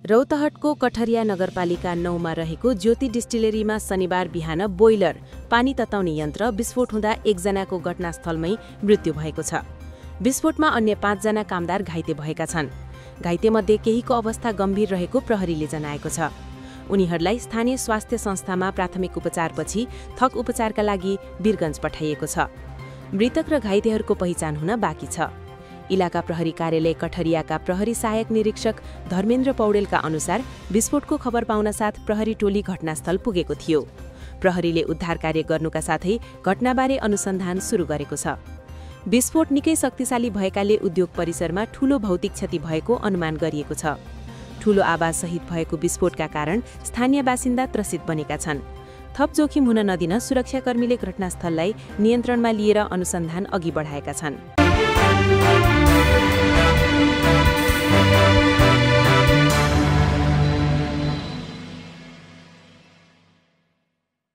रौतहटको कठरिया नगरपालिका 9 मा रहेको ज्योति डिस्टिलरीमा शनिबार बिहान बोइलर पानी तताउने यन्त्र विस्फोट हुँदा एकजनाको घटनास्थलमै मृत्यु भएको छ। विस्फोटमा अन्य 5 जना कामदार घाइते भएका छन्। घाइतेमध्ये केहीको अवस्था गम्भीर रहेको प्रहरीले जनाएको छ। उनीहरूलाई स्थानीय स्वास्थ्य संस्थामा प्राथमिक उपचारपछि थप उपचारका लागि वीरगञ्ज पठाइएको छ। मृतक र घाइतेहरूको पहिचान हुन बाँकी छ। इलाका प्रहरी कार्यालय कठरियाका प्रहरी सहायक निरीक्षक धर्मेन्द्र पौडेलका अनुसार विस्फोटको खबर पाउनसाथ प्रहरी टोली घटनास्थल पुगेको थियो। प्रहरीले उद्धार कार्य गर्नुका साथै घटनाबारे अनुसन्धान सुरु गरेको छ। विस्फोट निकै शक्तिशाली भएकाले उद्योग परिसरमा ठूलो भौतिक क्षति भएको अनुमान गरिएको छ। ठूलो आवाजसहित भएको विस्फोटका कारण स्थानीय बासिन्दा त्रसित बनेका छन्। थप जोखिम हुन नदिन सुरक्षाकर्मीले घटनास्थललाई नियन्त्रणमा लिएर अनुसन्धान अघि बढाएका छन्।